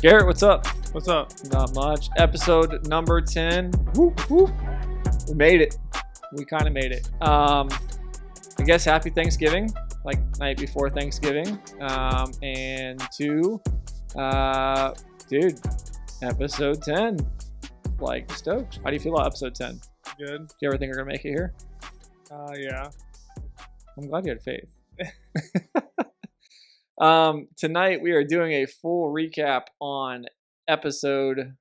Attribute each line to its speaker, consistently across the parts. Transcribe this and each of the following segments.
Speaker 1: Garrett, what's up?
Speaker 2: What's up?
Speaker 1: Not much. Episode number 10. Whoop, whoop. We made it. We kind of made it. I guess happy Thanksgiving, like night before Thanksgiving. And two, dude, episode 10. Like, stoked. How do you feel about episode 10?
Speaker 2: Good.
Speaker 1: Do you ever think we're going to make it here?
Speaker 2: Yeah.
Speaker 1: I'm glad you had faith. Tonight we are doing a full recap on episode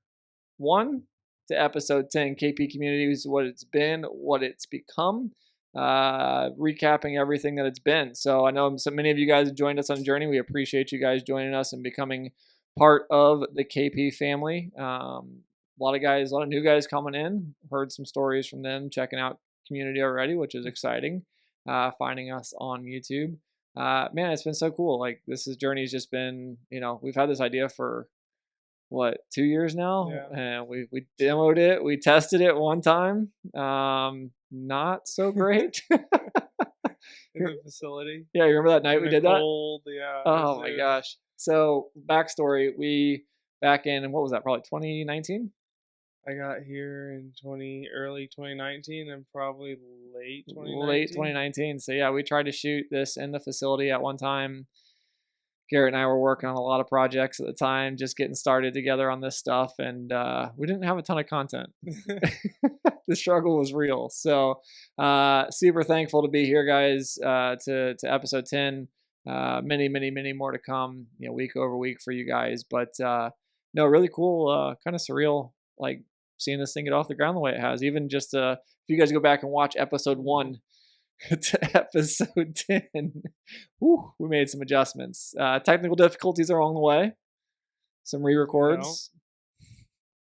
Speaker 1: 1 to episode 10, KP Communities, what it's been, what it's become, recapping everything that it's been. So I know so many of you guys have joined us on the journey. We appreciate you guys joining us and becoming part of the KP family. A lot of new guys coming in. Heard some stories from them, checking out community already, which is exciting. Finding us on YouTube. Man, it's been so cool. Like journey's just been, we've had this idea for 2 years now, and we demoed it, we tested it one time. Not so great.
Speaker 2: In the facility.
Speaker 1: Yeah, you remember that night we did
Speaker 2: cold, that? Yeah.
Speaker 1: Oh my gosh. So backstory, we back in, what was that? Probably 2019.
Speaker 2: I got here in early 2019 and probably late 2019.
Speaker 1: Late 2019. So yeah, we tried to shoot this in the facility at one time. Garrett and I were working on a lot of projects at the time, just getting started together on this stuff, and we didn't have a ton of content. The struggle was real. So super thankful to be here, guys, to episode 10. Many more to come, week over week for you guys. But no, really cool, kind of surreal, like seeing this thing get off the ground the way it has. Even just if you guys go back and watch episode 1 to episode 10, whew, we made some adjustments. Technical difficulties along the way, some re-records,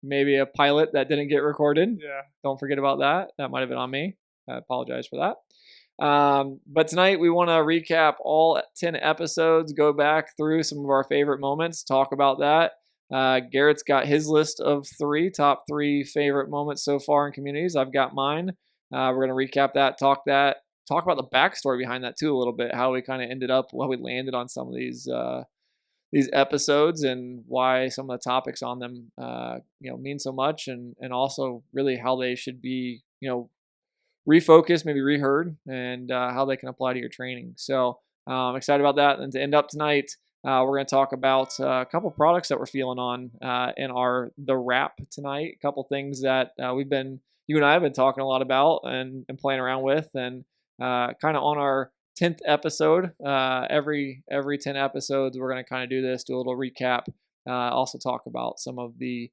Speaker 1: maybe a pilot that didn't get recorded.
Speaker 2: Yeah,
Speaker 1: don't forget about that. That might have been on me. I apologize for that. But tonight we want to recap all 10 episodes, go back through some of our favorite moments, talk about that. Garrett's got his list of top 3 favorite moments so far in communities. I've got mine. We're going to recap that, talk about the backstory behind that too a little bit, how we kind of ended up, how we landed on some of these episodes, and why some of the topics on them mean so much, and also really how they should be refocused, maybe reheard, and how they can apply to your training. So I'm excited about that. And to end up tonight, we're going to talk about a couple products that we're feeling on in the wrap tonight. A couple things that you and I have been talking a lot about and playing around with, and kind of on our 10th episode. Every 10 episodes, we're going to kind of do a little recap. Also talk about some of the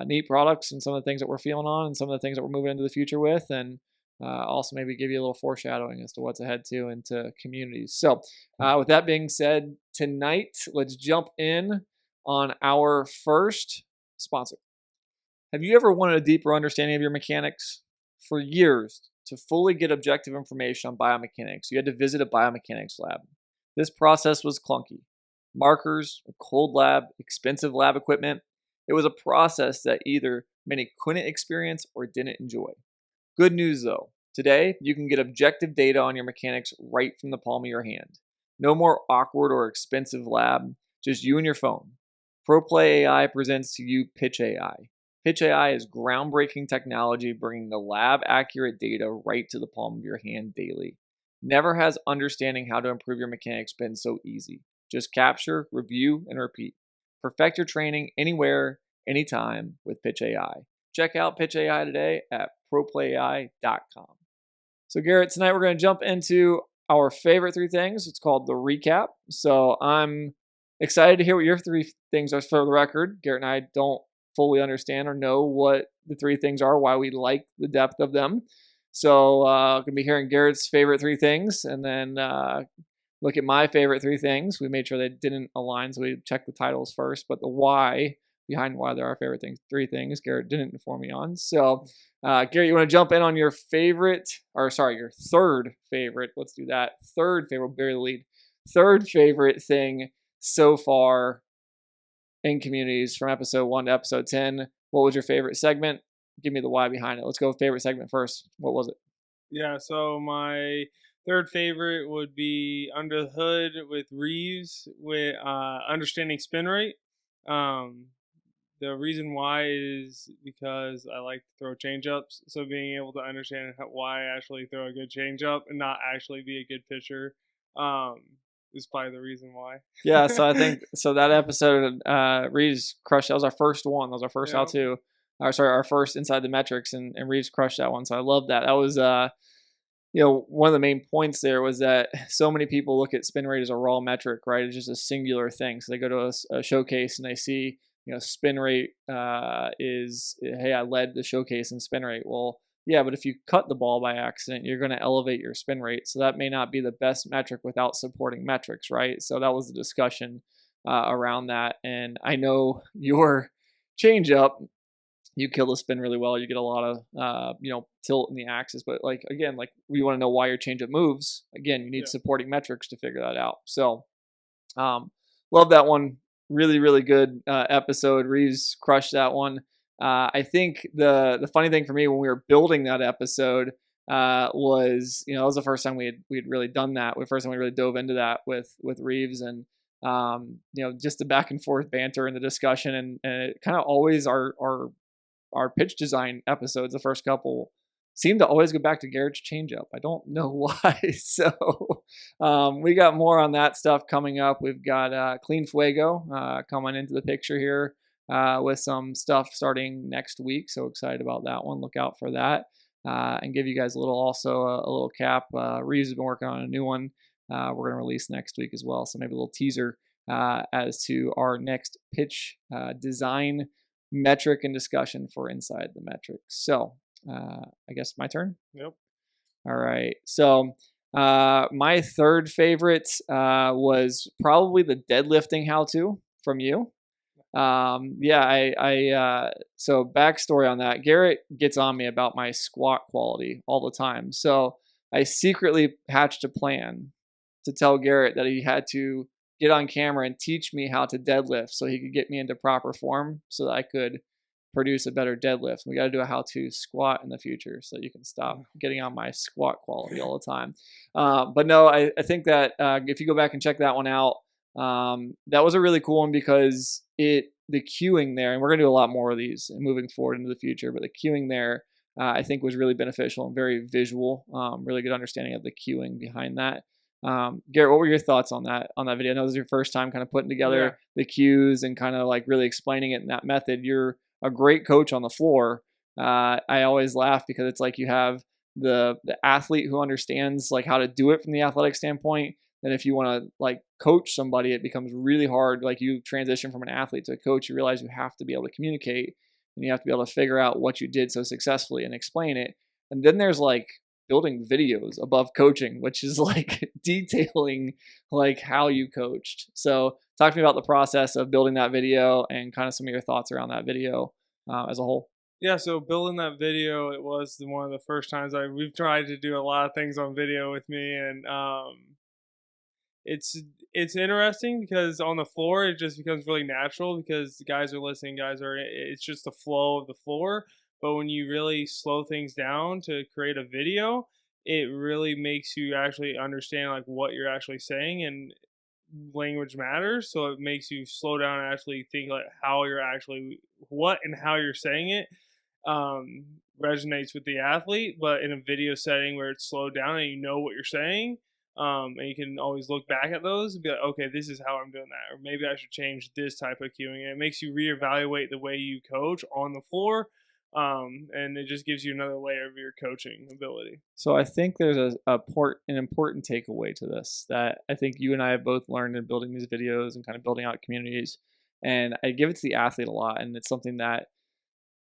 Speaker 1: neat products and some of the things that we're feeling on, and some of the things that we're moving into the future with, and also maybe give you a little foreshadowing as to what's ahead too into communities. So with that being said, tonight, let's jump in on our first sponsor. Have you ever wanted a deeper understanding of your mechanics? For years, to fully get objective information on biomechanics, you had to visit a biomechanics lab. This process was clunky. Markers, a cold lab, expensive lab equipment. It was a process that either many couldn't experience or didn't enjoy. Good news though, today you can get objective data on your mechanics right from the palm of your hand. No more awkward or expensive lab, just you and your phone. ProPlay AI presents to you Pitch AI. Pitch AI is groundbreaking technology bringing the lab-accurate data right to the palm of your hand daily. Never has understanding how to improve your mechanics been so easy. Just capture, review, and repeat. Perfect your training anywhere, anytime with Pitch AI. Check out Pitch AI today at proplayai.com. So Garrett, tonight we're going to jump into our favorite 3 things. It's called the recap. So I'm excited to hear what your 3 things are. For the record, Garrett and I don't fully understand or know what the 3 things are, why we like the depth of them. So going to be hearing Garrett's favorite 3 things, and then look at my favorite 3 things. We made sure they didn't align, so we checked the titles first, but the why behind why they're our favorite things, 3 things, Garrett didn't inform me on. So Garrett, you want to jump in on your third favorite, let's do that, third favorite, bury the lead, third favorite thing so far in communities from episode 1 to episode 10. What was your favorite segment? Give me the why behind it. Let's go with favorite segment first. What was it?
Speaker 2: Yeah, so my third favorite would be Under the Hood with Reeves with understanding spin rate. The reason why is because I like to throw change ups. So being able to understand why I actually throw a good change up and not actually be a good pitcher, um, is probably the reason why.
Speaker 1: Yeah, so I think so that episode, Reeves crushed. That was our first one. That was our first
Speaker 2: Yeah.
Speaker 1: out two. Sorry, our first inside the metrics, and Reeves crushed that one. So I love that. That was one of the main points there was that so many people look at spin rate as a raw metric, right? It's just a singular thing. So they go to a showcase and they see, spin rate is, hey, I led the showcase in spin rate. Well, yeah, but if you cut the ball by accident, you're going to elevate your spin rate. So that may not be the best metric without supporting metrics, right? So that was the discussion around that. And I know your changeup, you kill the spin really well. You get a lot of tilt in the axis, but like again, like we want to know why your changeup moves. Again, you need
Speaker 2: Yeah.
Speaker 1: supporting metrics to figure that out. So, love that one. Really, really good episode. Reeves crushed that one. I think the funny thing for me when we were building that episode was that was the first time we had really done that. The first time we really dove into that with Reeves and just the back and forth banter and the discussion and it kind of always our pitch design episodes, the first couple, seem to always go back to Garrett's changeup. I don't know why. So we got more on that stuff coming up. We've got Clean Fuego coming into the picture here with some stuff starting next week. So excited about that one. Look out for that. And give you guys a little cap. Reeves has been working on a new one. We're going to release next week as well. So maybe a little teaser as to our next pitch design metric and discussion for inside the metrics. So I guess my turn.
Speaker 2: Yep.
Speaker 1: All right. So my third favorite was probably the deadlifting how-to from you. So backstory on that. Garrett gets on me about my squat quality all the time. So I secretly hatched a plan to tell Garrett that he had to get on camera and teach me how to deadlift so he could get me into proper form so that I could produce a better deadlift. We got to do a how-to squat in the future so that you can stop getting on my squat quality all the time. But no, I think that if you go back and check that one out, that was a really cool one because the cueing there, and we're going to do a lot more of these moving forward into the future, but the cueing there I think was really beneficial and very visual, really good understanding of the cueing behind that. Garrett, what were your thoughts on that video? I know this is your first time kind of putting together the cues and kind of like really explaining it in that method. You're a great coach on the floor. I always laugh because it's like you have the athlete who understands like how to do it from the athletic standpoint. Then if you want to like coach somebody, it becomes really hard. Like you transition from an athlete to a coach, you realize you have to be able to communicate and you have to be able to figure out what you did so successfully and explain it. And then there's like building videos above coaching, which is like detailing like how you coached. So talk to me about the process of building that video and kind of some of your thoughts around that video as a whole.
Speaker 2: Yeah, so building that video, it was one of the first times we've tried to do a lot of things on video with me, and it's interesting because on the floor it just becomes really natural because the guys are listening, it's just the flow of the floor. But when you really slow things down to create a video, it really makes you actually understand like what you're actually saying, and language matters. So it makes you slow down and actually think like how you're actually what and how you're saying it resonates with the athlete. But in a video setting where it's slowed down and you know what you're saying, and you can always look back at those and be like, okay, this is how I'm doing that, or maybe I should change this type of cueing. And it makes you reevaluate the way you coach on the floor, and it just gives you another layer of your coaching ability.
Speaker 1: So I think there's an important takeaway to this that I think you and I have both learned in building these videos and kind of building out communities. And I give it to the athlete a lot, and it's something that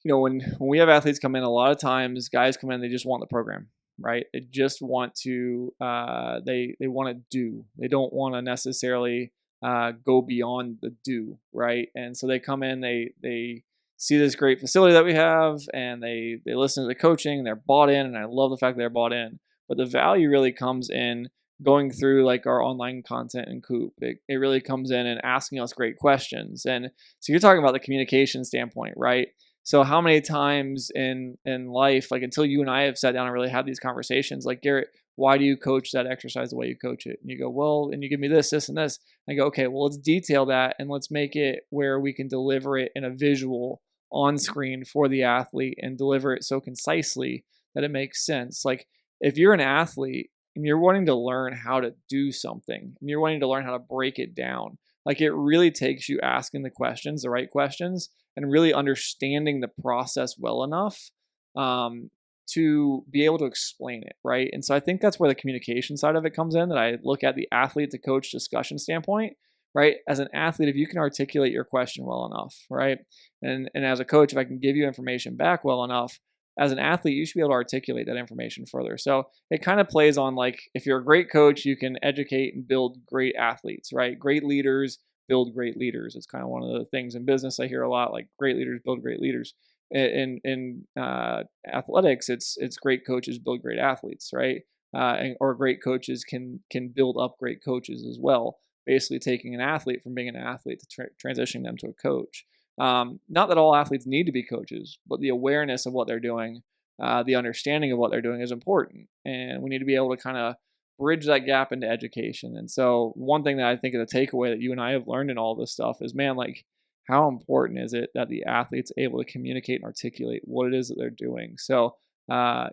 Speaker 1: when we have athletes come in, a lot of times guys come in, they just want the program, right? They just want to they want to do. They don't want to necessarily go beyond the do, right? And so they come in, they see this great facility that we have, and they listen to the coaching, and they're bought in, and I love the fact they're bought in. But the value really comes in going through like our online content and Coop. It really comes in and asking us great questions. And so you're talking about the communication standpoint, right? So how many times in life, like until you and I have sat down and really had these conversations, like Garrett, why do you coach that exercise the way you coach it? And you go, well, and you give me this, this, and this. And I go, okay, well, let's detail that and let's make it where we can deliver it in a visual on screen for the athlete and deliver it so concisely that it makes sense. Like if you're an athlete and you're wanting to learn how to do something and you're wanting to learn how to break it down, like it really takes you asking the questions, the right questions, and really understanding the process well enough to be able to explain it, right? And so I think that's where the communication side of it comes in, that I look at the athlete to coach discussion standpoint, right? As an athlete, if you can articulate your question well enough, right? And as a coach, if I can give you information back well enough, as an athlete, you should be able to articulate that information further. So it kind of plays on like, if you're a great coach, you can educate and build great athletes, right? Great leaders build great leaders. It's kind of one of the things in business I hear a lot, like great leaders build great leaders. In athletics, it's great coaches build great athletes, right? Or great coaches can build up great coaches as well. Basically, taking an athlete from being an athlete to transitioning them to a coach. Not that all athletes need to be coaches, but the awareness of what they're doing, the understanding of what they're doing is important, and we need to be able to kind of bridge that gap into education. And so, one thing that I think of the takeaway that you and I have learned in all this stuff is, man, like how important is it that the athlete's able to communicate and articulate what it is that they're doing? So, a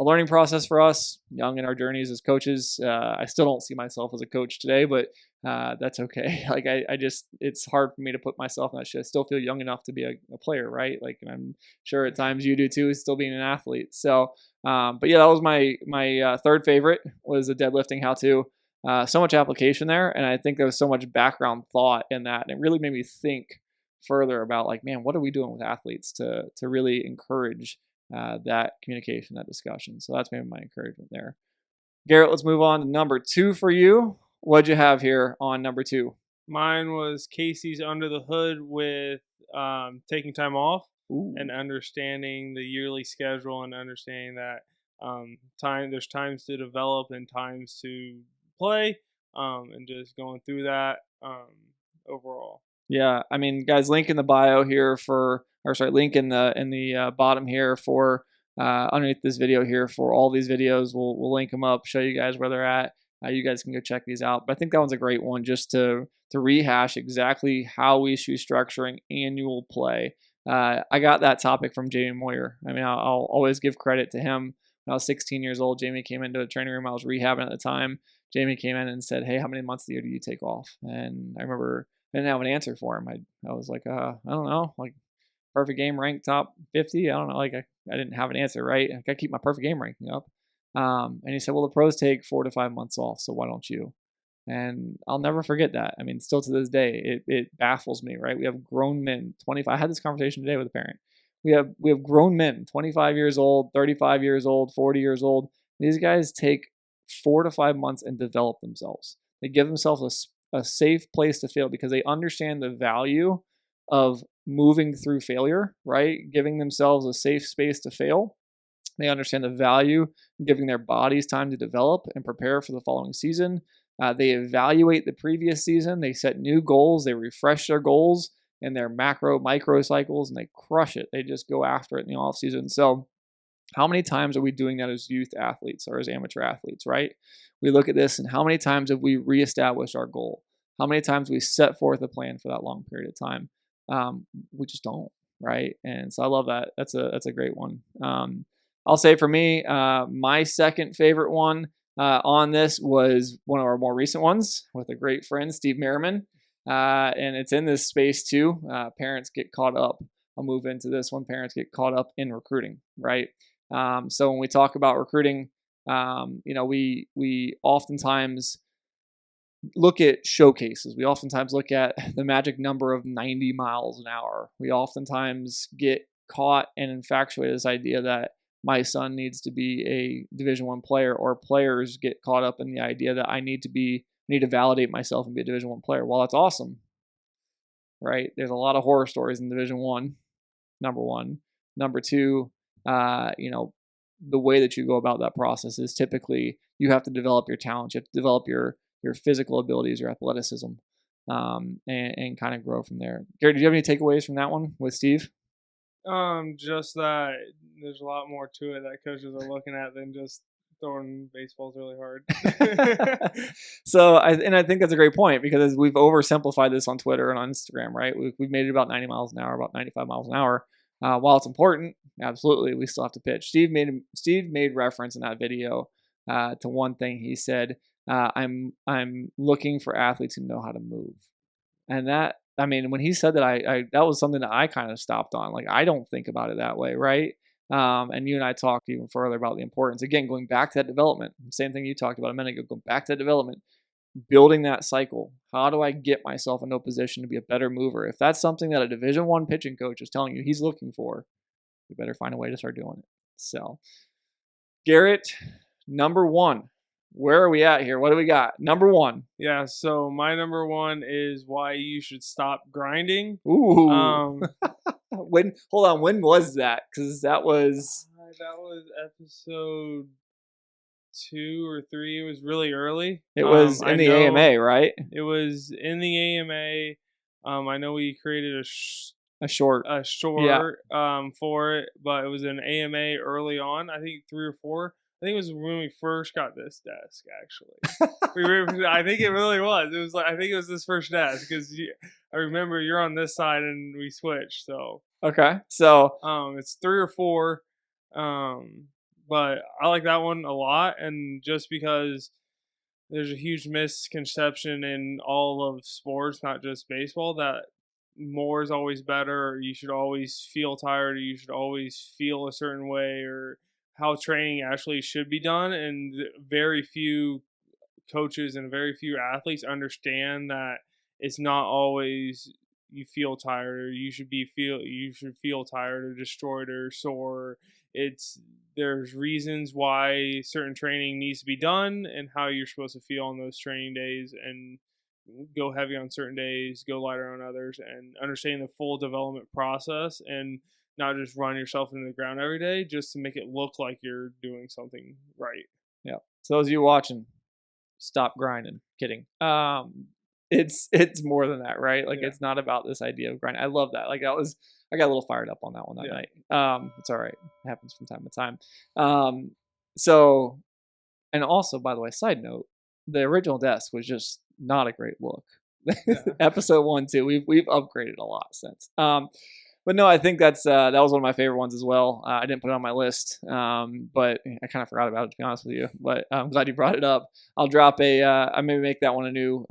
Speaker 1: learning process for us, young in our journeys as coaches. I still don't see myself as a coach today, but that's okay. Like I just, it's hard for me to put myself in that shit. I still feel young enough to be a player, right? Like, and I'm sure at times you do too, still being an athlete. So, but yeah, that was my third favorite was the deadlifting how to. So much application there, and I think there was so much background thought in that, and it really made me think further about like, man, what are we doing with athletes to really encourage that communication, that discussion. So that's maybe my encouragement there. Garrett, let's move on to number 2 for you. What'd you have here on number 2?
Speaker 2: Mine was Casey's Under the Hood with taking time off.
Speaker 1: Ooh.
Speaker 2: And understanding the yearly schedule and understanding that there's times to develop and times to play, and just going through that overall.
Speaker 1: Yeah, I mean, guys, link in the bio here link in the bottom here for underneath this video here for all these videos. We'll link them up, show you guys where they're at. You guys can go check these out. But I think that one's a great one just to rehash exactly how we should be structuring annual play. I got that topic from Jamie Moyer. I mean, I'll always give credit to him. When I was 16 years old, Jamie came into a training room. I was rehabbing at the time. Jamie came in and said, "Hey, how many months of the year do you take off?" And I remember I didn't have an answer for him. I was like, I don't know, like perfect game rank top 50. I don't know, like I didn't have an answer, right? I got to keep my perfect game ranking up. And he said, well, the pros take 4 to 5 months off, so why don't you? And I'll never forget that. I mean, still to this day, it baffles me, right? We have grown men, 25. I had this conversation today with a parent. We have grown men, 25 years old, 35 years old, 40 years old. These guys take 4 to 5 months and develop themselves. They give themselves a safe place to fail because they understand the value of moving through failure, right? Giving themselves a safe space to fail. They understand the value of giving their bodies time to develop and prepare for the following season. They evaluate the previous season. They set new goals. They refresh their goals and their micro cycles, and they crush it. They just go after it in the off season. So how many times are we doing that as youth athletes or as amateur athletes, right? We look at this and how many times have we reestablished our goal? How many times we set forth a plan for that long period of time? We just don't, right? And so I love that. That's a great one. I'll say for me, my second favorite one on this was one of our more recent ones with a great friend, Steve Merriman. And it's in this space too. Parents get caught up. I'll move into this one. Parents get caught up in recruiting, right? So when we talk about recruiting, we oftentimes look at showcases. We oftentimes look at the magic number of 90 miles an hour. We oftentimes get caught and infatuated this idea that my son needs to be a Division I player, or players get caught up in the idea that I need to validate myself and be a Division I player. Well, that's awesome, right? There's a lot of horror stories in Division I. Number one. Number two, the way that you go about that process is typically you have to develop your talent. You have to develop your physical abilities, your athleticism, and kind of grow from there. Garrett, do you have any takeaways from that one with Steve?
Speaker 2: Just that there's a lot more to it that coaches are looking at than just Throwing baseball's really hard.
Speaker 1: So I think that's a great point, because we've oversimplified this on Twitter and on Instagram, right? We've made it about 90 miles an hour, about 95 miles an hour. While it's important, absolutely, we still have to pitch. Steve made reference in that video to one thing. He said, I'm looking for athletes who know how to move. And that, I mean, when he said that, I that was something that I kind of stopped on. Like, I don't think about it that way, right? And you and I talked even further about the importance. Again, going back to that development, same thing you talked about a minute ago. Going back to that development, building that cycle. How do I get myself into a position to be a better mover? If that's something that a Division I pitching coach is telling you he's looking for, you better find a way to start doing it. So, Garrett, number 1. Where are we at here? What do we got? Number 1.
Speaker 2: Yeah, so my number 1 is why you should stop grinding.
Speaker 1: Ooh. Hold on, when was that? Because that was
Speaker 2: episode 2 or 3. It was really early.
Speaker 1: It was in the AMA, right?
Speaker 2: It was in the AMA. I know we created
Speaker 1: a short
Speaker 2: for it, but it was an AMA early on. I think 3 or 4. I think it was when we first got this desk. Actually, I think it really was. It was like, I think it was this first desk, because I remember you're on this side and we switched. So
Speaker 1: okay, so
Speaker 2: it's 3 or 4, but I like that one a lot, and just because there's a huge misconception in all of sports, not just baseball, that more is always better, or you should always feel tired, or you should always feel a certain way, or how training actually should be done. And very few coaches and very few athletes understand that it's not always you feel tired, or you should feel tired or destroyed or sore. There's reasons why certain training needs to be done, and how you're supposed to feel on those training days, and go heavy on certain days, go lighter on others, and understanding the full development process, and not just run yourself into the ground every day just to make it look like you're doing something right.
Speaker 1: Yeah. So those of you watching, stop grinding. Kidding. It's more than that, right? Like, It's not about this idea of grinding. I love that. Like, I got a little fired up on that one that night. It's all right. It happens from time to time. So, and also, by the way, side note, the original desk was just not a great look. Episode 1, 2, we've upgraded a lot since. But no, I think that was one of my favorite ones as well. I didn't put it on my list, but I kind of forgot about it, to be honest with you. But I'm glad you brought it up. I'll drop I maybe make that one a new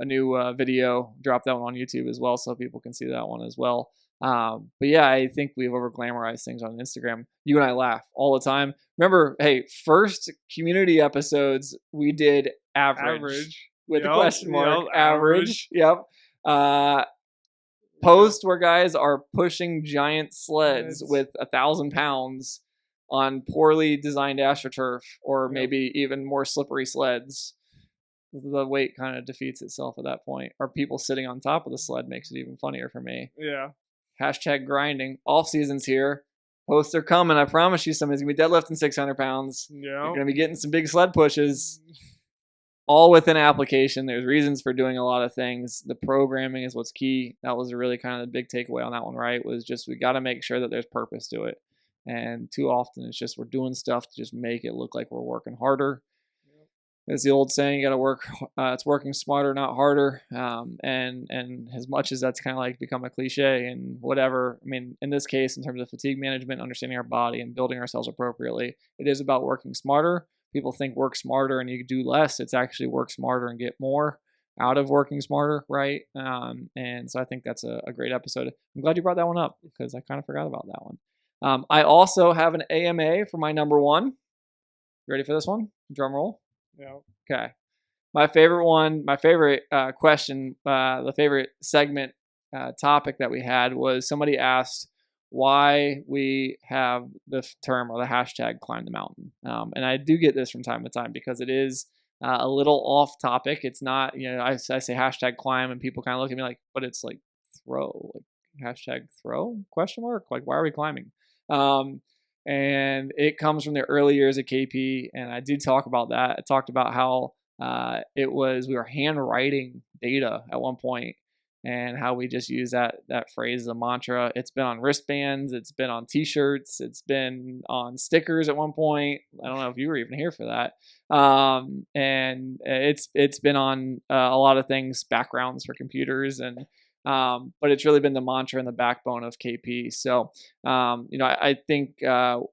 Speaker 1: video. Drop that one on YouTube as well, so people can see that one as well. But yeah, I think we've over glamorized things on Instagram. You and I laugh all the time. Remember, hey, first community episodes we did average. With the question mark, average. Yep. Post where guys are pushing giant sleds with 1,000 pounds on poorly designed AstroTurf, or maybe even more slippery sleds. The weight kind of defeats itself at that point. Or people sitting on top of the sled makes it even funnier for me.
Speaker 2: Yeah.
Speaker 1: Hashtag grinding. Off season's here. Posts are coming. I promise you, somebody's going to be deadlifting 600 pounds. Yeah. You're going to be getting some big sled pushes. All within application. There's reasons for doing a lot of things. The programming is what's key. That was really kind of the big takeaway on that one, right? Was just we got to make sure that there's purpose to it. And too often it's just we're doing stuff to just make it look like we're working harder. As the old saying, you got to work. It's working smarter, not harder. And as much as that's kind of like become a cliche and whatever, I mean, in this case, in terms of fatigue management, understanding our body and building ourselves appropriately, it is about working smarter. People think work smarter and you do less. It's actually work smarter and get more out of working smarter, right? And so I think that's a great episode. I'm glad you brought that one up, because I kind of forgot about that one. I also have an AMA for my number 1. You ready for this one? Drum roll.
Speaker 2: Yeah.
Speaker 1: Okay. My favorite one, my favorite question, the favorite segment topic that we had was somebody asked why we have the term or the hashtag climb the mountain. And I do get this from time to time, because it is a little off topic. It's not, I say hashtag climb and people kind of look at me like, but it's like throw, like hashtag throw question mark. Like, why are we climbing? And it comes from the early years of KP. And I do talk about that. I talked about how we were handwriting data at one point. and how we just use that phrase as a mantra. It's been on wristbands, it's been on T-shirts, it's been on stickers at one point. I don't know if you were even here for that. And it's been on a lot of things, backgrounds for computers, and but it's really been the mantra and the backbone of KP. So I think to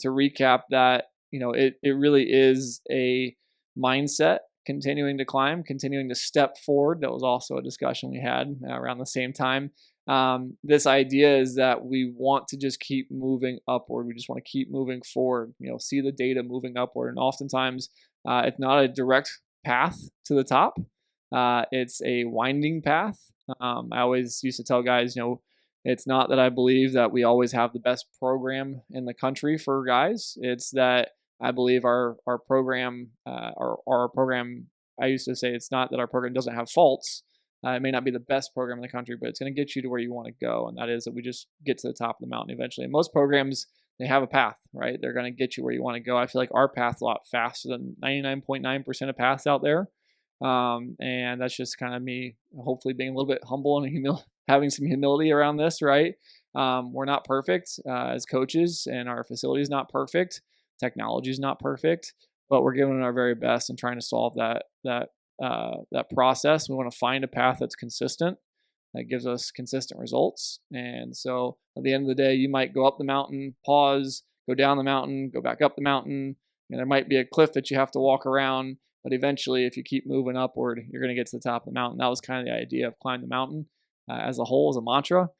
Speaker 1: recap that, it really is a mindset, continuing to climb, continuing to step forward. That was also a discussion we had around the same time. This idea is that we want to just keep moving upward. We just want to keep moving forward, see the data moving upward. And oftentimes it's not a direct path to the top. It's a winding path. I always used to tell guys, it's not that I believe that we always have the best program in the country for guys. It's that I believe our program, our program, I used to say it's not that our program doesn't have faults. It may not be the best program in the country, but it's going to get you to where you want to go. And that is that we just get to the top of the mountain eventually. And most programs, they have a path, right? They're going to get you where you want to go. I feel like our path's a lot faster than 99.9% of paths out there. And that's just kind of me, hopefully being a little bit humble and having some humility around this, right? We're not perfect as coaches, and our facility is not perfect. Technology is not perfect, but we're giving it our very best and trying to solve that process. We want to find a path that's consistent, that gives us consistent results. And so at the end of the day, you might go up the mountain, pause, go down the mountain, go back up the mountain. There might be a cliff that you have to walk around, but eventually, if you keep moving upward, you're going to get to the top of the mountain. That was kind of the idea of Climb the Mountain as a whole, as a mantra.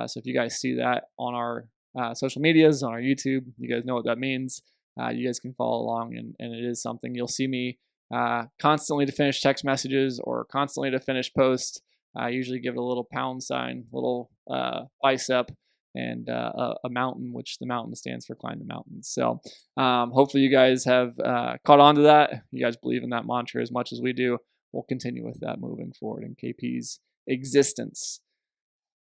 Speaker 1: So if you guys see that on our social medias, on our YouTube, you guys know what that means. You guys can follow along, and it is something you'll see me constantly to finish text messages or constantly to finish posts. I usually give it a little pound sign, little bicep, and a mountain, which the mountain stands for Climb the Mountain. So hopefully you guys have caught on to that. You guys believe in that mantra as much as we do. We'll continue with that moving forward in KP's existence.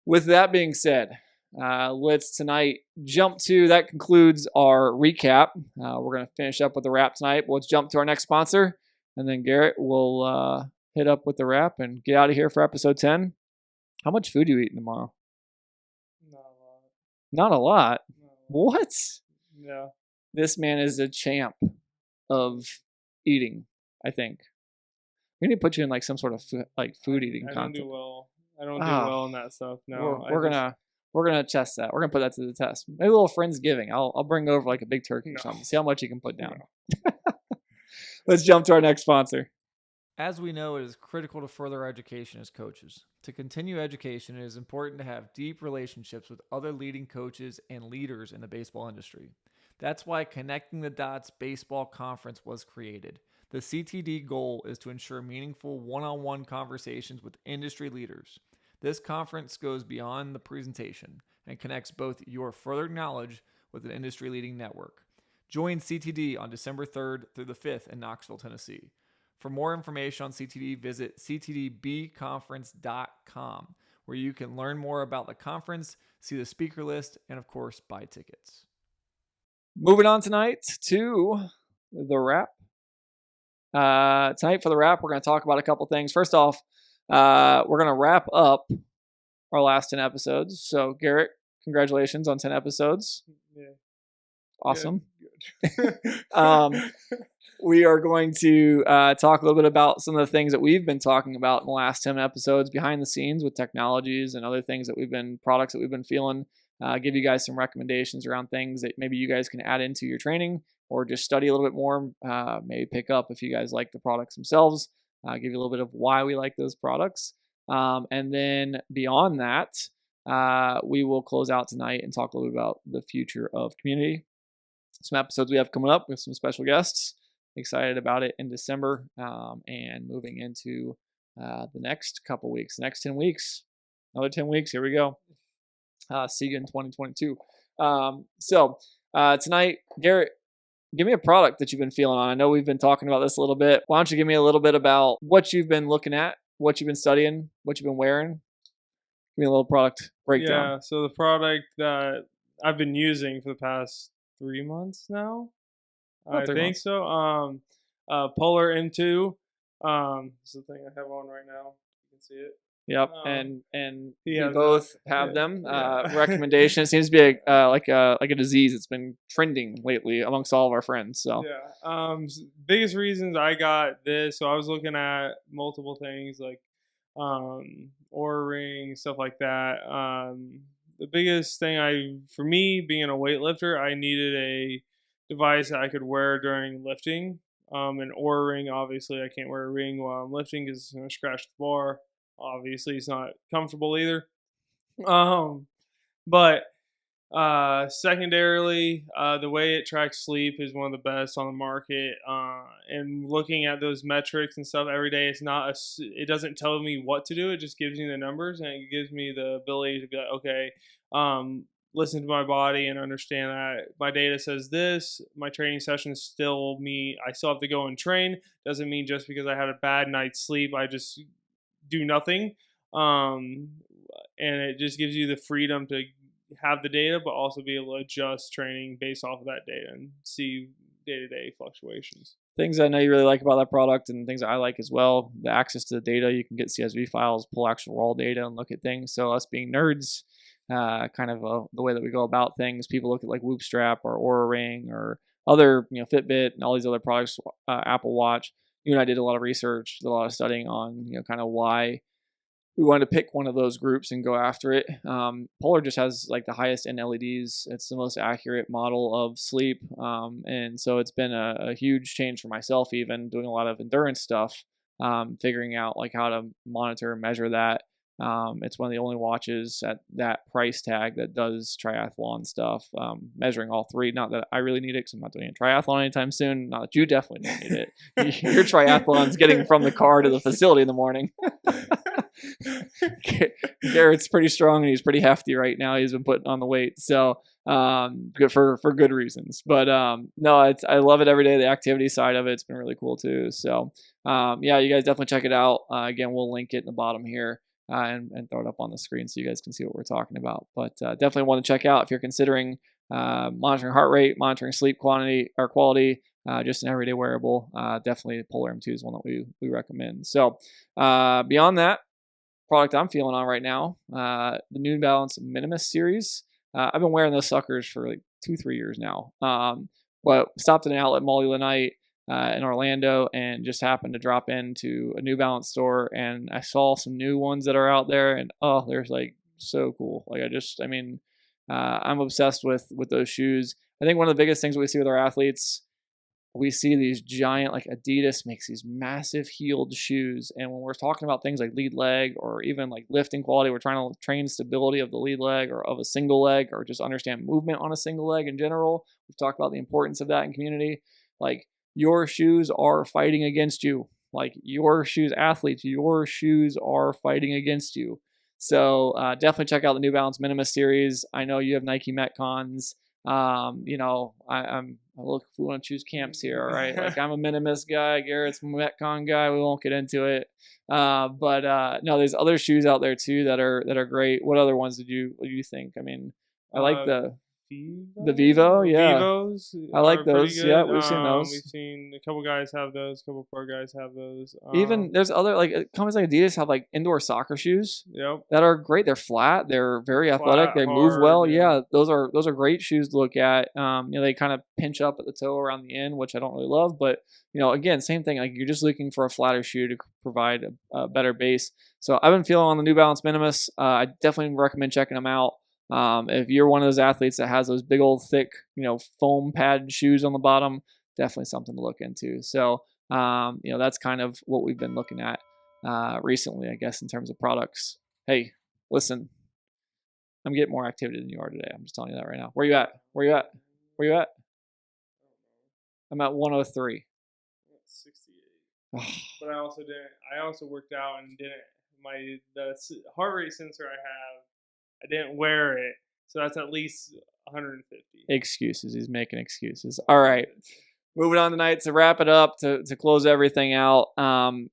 Speaker 1: With that being said, let's tonight jump to, that concludes our recap. We're going to finish up with the wrap tonight. Let's jump to our next sponsor, and then Garrett will hit up with the wrap and get out of here for episode 10. How much food are you eating tomorrow? Not a lot. What?
Speaker 2: Yeah.
Speaker 1: This man is a champ of eating, I think. We need to put you in like some sort of food eating content.
Speaker 2: I don't do well. I don't do well in that stuff. No.
Speaker 1: We're gonna test that. We're gonna put that to the test. Maybe a little Friendsgiving. I'll bring over like a big turkey or something. See how much you can put down. Let's jump to our next sponsor.
Speaker 3: As we know, it is critical to further our education as coaches. To continue education, it is important to have deep relationships with other leading coaches and leaders in the baseball industry. That's why Connecting the Dots Baseball Conference was created. The CTD goal is to ensure meaningful one-on-one conversations with industry leaders. This conference goes beyond the presentation and connects both your further knowledge with an industry-leading network. Join CTD on December 3rd through the 5th in Knoxville, Tennessee. For more information on CTD, visit ctdbconference.com, where you can learn more about the conference, see the speaker list, and of course, buy tickets.
Speaker 1: Moving on tonight to the wrap. Tonight for the wrap, we're going to talk about a couple things. First off, we're going to wrap up our last 10 episodes. So, Garrett, congratulations on 10 episodes.
Speaker 2: Yeah.
Speaker 1: Awesome.
Speaker 2: Good.
Speaker 1: We are going to talk a little bit about some of the things that we've been talking about in the last 10 episodes behind the scenes with technologies and other things that products that we've been feeling. Give you guys some recommendations around things that maybe you guys can add into your training or just study a little bit more, maybe pick up if you guys like the products themselves. Give you a little bit of why we like those products. And then beyond that, we will close out tonight and talk a little bit about the future of community. Some episodes we have coming up with some special guests. Excited about it in December and moving into the next couple weeks, the next 10 weeks, another 10 weeks. Here we go. See you in 2022. So tonight, Garrett, give me a product that you've been feeling on. I know we've been talking about this a little bit. Why don't you give me a little bit about what you've been looking at, what you've been studying, what you've been wearing? Give me a little product breakdown.
Speaker 2: Yeah, so the product that I've been using for the past 3 months now, I think so. Polar M2. This is the thing I have on right now. You can see it.
Speaker 1: Yep, and
Speaker 2: he
Speaker 1: we
Speaker 2: has
Speaker 1: both
Speaker 2: that.
Speaker 1: have
Speaker 2: Yeah.
Speaker 1: them.
Speaker 2: Yeah.
Speaker 1: Recommendation. It seems to be like a disease that's been trending lately amongst all of our friends. So
Speaker 2: Yeah. Biggest reasons I got this. So I was looking at multiple things like Oura Ring, stuff like that. The biggest thing for me being a weightlifter, I needed a device that I could wear during lifting. An Oura Ring, obviously, I can't wear a ring while I'm lifting because it's gonna scratch the bar. Obviously, it's not comfortable either. Um, but Secondarily, the way it tracks sleep is one of the best on the market. And looking at those metrics and stuff every day, it doesn't tell me what to do. It just gives me the numbers, and it gives me the ability to be like, okay, listen to my body and understand that my data says this. My training sessions still me. I still have to go and train. Doesn't mean just because I had a bad night's sleep, I just do nothing. And it just gives you the freedom to have the data, but also be able to adjust training based off of that data and see day-to-day fluctuations.
Speaker 1: things I know you really like about that product, and things I like as well, the access to the data. You can get CSV files, pull actual raw data, and look at things. So us being nerds, the way that we go about things, people look at like Whoop Strap or Oura Ring or other, Fitbit and all these other products, Apple Watch. You and I did a lot of research, did a lot of studying on, kind of why we wanted to pick one of those groups and go after it. Polar just has like the highest end LEDs. It's the most accurate model of sleep. And so it's been a huge change for myself, even doing a lot of endurance stuff, figuring out like how to monitor and measure that. It's one of the only watches at that price tag that does triathlon stuff, measuring all three. Not that I really need it because I'm not doing a triathlon anytime soon. Not that you definitely don't need it. Your triathlon's getting from the car to the facility in the morning. Garrett's pretty strong and he's pretty hefty right now. He's been putting on the weight, so good for good reasons. But no, I love it every day. The activity side of it's been really cool too. So yeah, you guys definitely check it out. Again, we'll link it in the bottom here. And throw it up on the screen so you guys can see what we're talking about. But definitely want to check out if you're considering monitoring heart rate, monitoring sleep quantity or quality, just an everyday wearable. Definitely Polar M2 is one that we recommend. So beyond that, product I'm feeling on right now, the New Balance Minimus series. I've been wearing those suckers for like 2-3 years now. But stopped at an outlet mall the other night in Orlando and just happened to drop into a New Balance store, and I saw some new ones that are out there, and they're like so cool. Like I'm obsessed with those shoes. I think one of the biggest things we see with our athletes, we see these giant, like Adidas makes these massive heeled shoes, and when we're talking about things like lead leg or even like lifting quality, we're trying to train stability of the lead leg or of a single leg or just understand movement on a single leg in general. We've talked about the importance of that in community. Like, your shoes are fighting against you. Like, your shoes, athletes, your shoes are fighting against you. So definitely check out the New Balance Minimus series. I know you have Nike Metcons. Look, if we want to choose camps here, all right? Like, I'm a Minimus guy, Garrett's a Metcon guy. We won't get into it. But no, there's other shoes out there too that are great. What other ones what do you think? I mean, I like the Vivo, yeah.
Speaker 2: Vivos.
Speaker 1: I like those. Yeah, we've seen those.
Speaker 2: We've seen a couple guys have those. A couple pro guys have those.
Speaker 1: Even there's other companies like Adidas have like indoor soccer shoes.
Speaker 2: Yep.
Speaker 1: That are great. They're flat. They're very athletic. They move well. Yeah, those are great shoes to look at. They kind of pinch up at the toe around the end, which I don't really love. But again, same thing. Like, you're just looking for a flatter shoe to provide a better base. So I've been feeling on the New Balance Minimus. I definitely recommend checking them out. If you're one of those athletes that has those big old thick, foam pad shoes on the bottom, definitely something to look into. So, that's kind of what we've been looking at recently, I guess, in terms of products. Hey, listen, I'm getting more activity than you are today. I'm just telling you that right now. Where you at? Where you at? Where you at? I'm at 103.
Speaker 2: 68. But I also worked out and the heart rate sensor I didn't wear it, so that's at least 150.
Speaker 1: Excuses. He's making excuses. All right. Moving on tonight to wrap it up, to close everything out.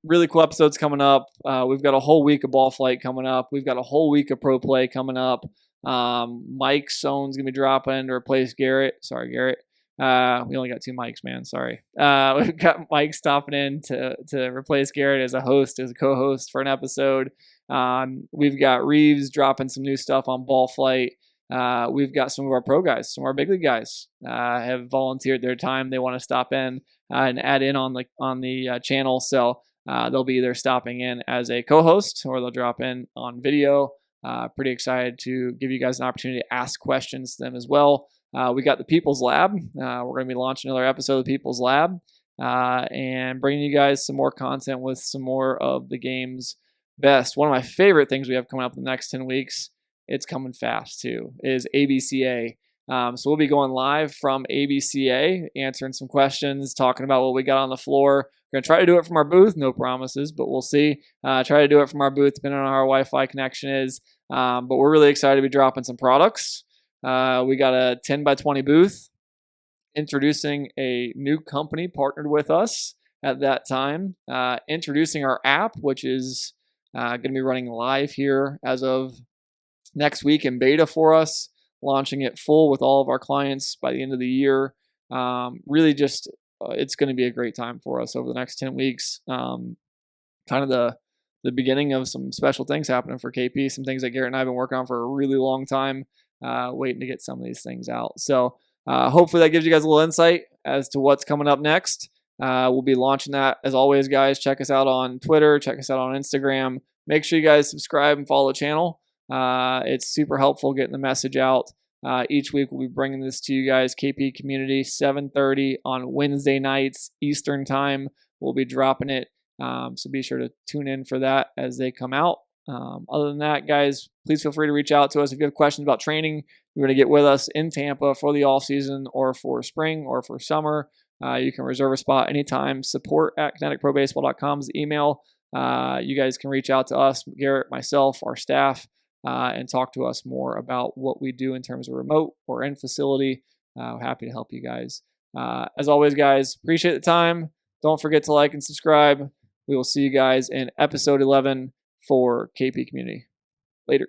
Speaker 1: Really cool episodes coming up. We've got a whole week of Ball Flight coming up. We've got a whole week of Pro Play coming up. Mike Sohn's going to be dropping to replace Garrett. Sorry, Garrett. We only got 2 mics, man. Sorry. We've got Mike stopping in to replace Garrett as a host, as a co-host for an episode. We've got Reeves dropping some new stuff on ball flight. We've got some of our pro guys, some of our big league guys have volunteered their time. They want to stop in and add in on the channel. So they'll be either stopping in as a co-host or they'll drop in on video. Pretty excited to give you guys an opportunity to ask questions to them as well. We got the People's Lab. We're going to be launching another episode of the People's Lab and bringing you guys some more content with some more of the game's best. One of my favorite things we have coming up in the next 10 weeks, it's coming fast too, is ABCA. So we'll be going live from ABCA, answering some questions, talking about what we got on the floor. We're going to try to do it from our booth. No promises, but we'll see. Try to do it from our booth, depending on how our Wi-Fi connection is. But we're really excited to be dropping some products. We got a 10 by 20 booth, introducing a new company partnered with us at that time, introducing our app, which is going to be running live here as of next week in beta for us, launching it full with all of our clients by the end of the year. Really just, it's going to be a great time for us over the next 10 weeks. Kind of the beginning of some special things happening for KP, some things that Garrett and I have been working on for a really long time, waiting to get some of these things out. So hopefully that gives you guys a little insight as to what's coming up next. We'll be launching that. As always, guys, check us out on Twitter, check us out on Instagram. Make sure you guys subscribe and follow the channel. It's super helpful getting the message out. Each week we'll be bringing this to you guys. KP Community, 7:30 on Wednesday nights Eastern time. We'll be dropping it. So be sure to tune in for that as they come out. Other than that, guys, please feel free to reach out to us if you have questions about training. You're going to get with us in Tampa for the off season or for spring or for summer. You can reserve a spot anytime. support@KineticProBaseball.com is the email. You guys can reach out to us, Garrett, myself, our staff, and talk to us more about what we do in terms of remote or in facility. Happy to help you guys. As always, guys, appreciate the time. Don't forget to like and subscribe. We will see you guys in episode 11 for KP Community. Later.